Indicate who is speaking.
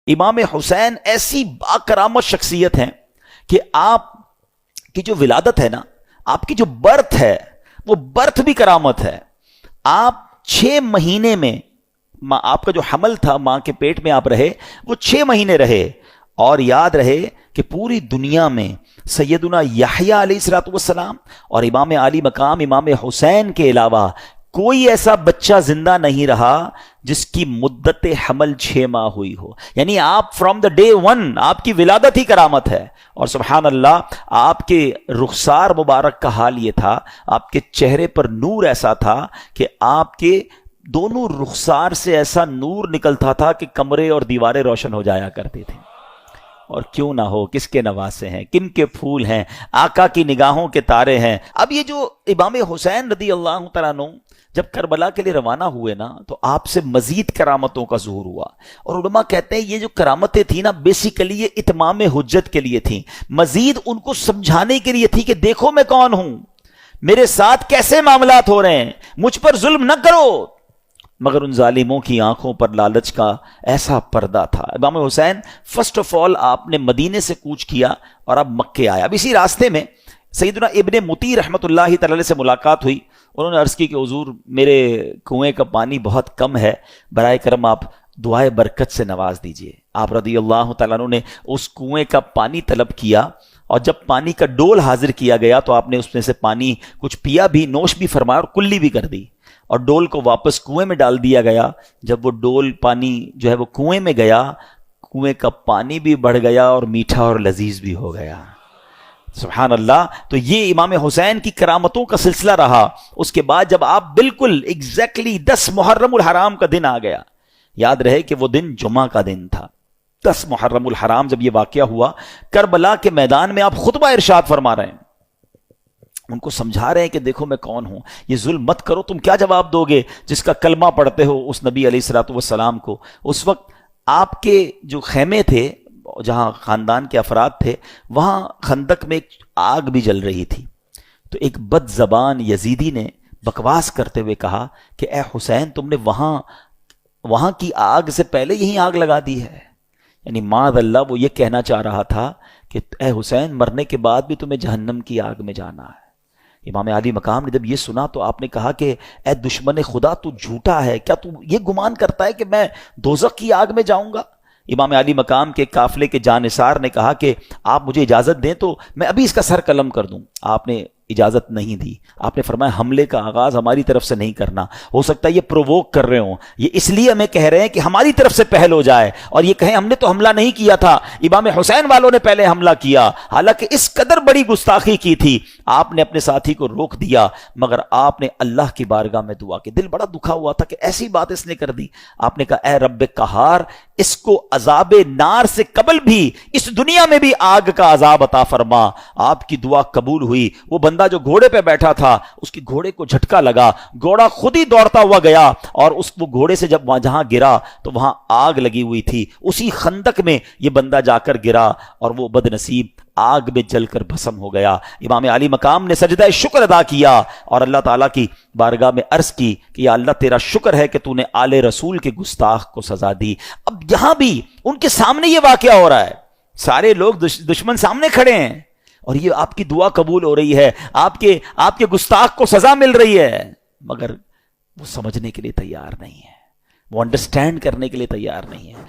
Speaker 1: امام حسین ایسی باکرامت شخصیت ہیں کہ آپ کی جو ولادت ہے نا، آپ کی جو برتھ ہے وہ برتھ بھی کرامت ہے. آپ 6 مہینے میں آپ کا جو حمل تھا، ماں کے پیٹ میں آپ رہے، وہ 6 مہینے رہے. اور یاد رہے کہ پوری دنیا میں سیدنا یحییٰ علیہ الصلوۃ والسلام اور امام علی مقام امام حسین کے علاوہ کوئی ایسا بچہ زندہ نہیں رہا جس کی مدت حمل 6 ماہ ہوئی ہو. یعنی آپ فرام دا ڈے 1 آپ کی ولادت ہی کرامت ہے. اور سبحان اللہ، آپ کے رخسار مبارک کا حال یہ تھا، آپ کے چہرے پر نور ایسا تھا کہ آپ کے دونوں رخسار سے ایسا نور نکلتا تھا کہ کمرے اور دیواریں روشن ہو جایا کرتی تھیں. اور کیوں نہ ہو، کس کے نواسے ہیں، کن کے پھول ہیں، آقا کی نگاہوں کے تارے ہیں. اب یہ جو امام حسین رضی اللہ تعالیٰ عنہ جب کربلا کے لیے روانہ ہوئے نا، تو آپ سے مزید کرامتوں کا ظہور ہوا. اور علماء کہتے ہیں یہ جو کرامتیں تھیں نا، بیسیکلی یہ اتمام حجت کے لیے تھیں، مزید ان کو سمجھانے کے لیے تھی کہ دیکھو میں کون ہوں، میرے ساتھ کیسے معاملات ہو رہے ہیں، مجھ پر ظلم نہ کرو. مگر ان ظالموں کی آنکھوں پر لالچ کا ایسا پردہ تھا. امام حسین فرسٹ آف آل آپ نے مدینے سے کوچ کیا اور اب مکے آیا. اب اسی راستے میں سیدنا ابن مطیع رحمۃ اللہ تعالی سے ملاقات ہوئی. انہوں نے عرض کی کہ حضور میرے کنویں کا پانی بہت کم ہے، برائے کرم آپ دعائے برکت سے نواز دیجئے. آپ رضی اللہ تعالیٰ عنہ نے اس کنویں کا پانی طلب کیا، اور جب پانی کا ڈول حاضر کیا گیا تو آپ نے اس میں سے پانی کچھ پیا بھی، نوش بھی فرمایا اور کلی بھی کر دی. اور ڈول کو واپس کنویں میں ڈال دیا گیا. جب وہ ڈول پانی جو ہے وہ کنویں میں گیا، کنویں کا پانی بھی بڑھ گیا اور میٹھا اور لذیذ بھی ہو گیا. سبحان اللہ. تو یہ امام حسین کی کرامتوں کا سلسلہ رہا. اس کے بعد جب آپ بالکل ایگزیکٹلی 10 محرم الحرام کا دن آ گیا، یاد رہے کہ وہ دن جمعہ کا دن تھا. 10 محرم الحرام جب یہ واقعہ ہوا، کربلا کے میدان میں آپ خطبہ ارشاد فرما رہے ہیں، ان کو سمجھا رہے ہیں کہ دیکھو میں کون ہوں، یہ ظلم مت کرو. تم کیا جواب دو گے جس کا کلمہ پڑھتے ہو اس نبی علیہ الصلوۃ والسلام کو؟ اس وقت آپ کے جو خیمے تھے، جہاں خاندان کے افراد تھے، وہاں خندق میں ایک آگ بھی جل رہی تھی. تو ایک بد زبان یزیدی نے بکواس کرتے ہوئے کہا کہ اے حسین، تم نے وہاں کی آگ سے پہلے یہی آگ لگا دی ہے. یعنی معاذ اللہ وہ یہ کہنا چاہ رہا تھا کہ اے حسین، مرنے کے بعد بھی تمہیں جہنم کی آگ میں جانا ہے. امام علی مقام نے جب یہ سنا تو آپ نے کہا کہ اے دشمن خدا، تو جھوٹا ہے، کیا تو یہ گمان کرتا ہے کہ میں دوزخ کی آگ میں جاؤں گا؟ امام علی مقام کے قافلے کے جانثار نے کہا کہ آپ مجھے اجازت دیں تو میں ابھی اس کا سر قلم کر دوں. آپ نے اجازت نہیں دی. آپ نے فرمایا حملے کا آغاز ہماری طرف سے نہیں کرنا، ہو سکتا ہے یہ پرووک کر رہے ہوں، یہ اس لیے ہمیں کہہ رہے ہیں کہ ہماری طرف سے پہل ہو جائے اور یہ کہیں ہم نے تو حملہ نہیں کیا تھا، امام حسین والوں نے پہلے حملہ کیا. حالانکہ اس قدر بڑی گستاخی کی تھی. آپ نے اپنے ساتھی کو روک دیا، مگر آپ نے اللہ کی بارگاہ میں دعا کی. دل بڑا دکھا ہوا تھا کہ ایسی بات اس نے کر دی. آپ نے کہا اے رب قہار، اس کو عذاب نار سے قبل بھی اس دنیا میں بھی آگ کا عذاب عطا فرما. آپ کی دعا قبول ہوئی. وہ بندہ جو گھوڑے پہ بیٹھا تھا، اس کی گھوڑے کو جھٹکا لگا، گھوڑا خود ہی دوڑتا ہوا گیا اور وہ گھوڑے سے جب جہاں گرا تو وہاں آگ لگی ہوئی تھی. اسی خندق میں یہ بندہ جا کر گرا اور وہ بد نصیب آگ میں جل کر بھسم ہو گیا. امام علی مقام نے سجدہ شکر ادا کیا اور اللہ تعالیٰ کی بارگاہ میں عرض کی کہ یا اللہ، تیرا شکر ہے کہ تو نے آل رسول کے گستاخ کو سزا دی. اب یہاں بھی ان کے سامنے یہ واقعہ ہو رہا ہے، سارے لوگ دشمن سامنے کھڑے ہیں اور یہ آپ کی دعا قبول ہو رہی ہے، آپ کے گستاخ کو سزا مل رہی ہے، مگر وہ سمجھنے کے لیے تیار نہیں ہے، وہ انڈرسٹینڈ کرنے کے لیے تیار نہیں ہے.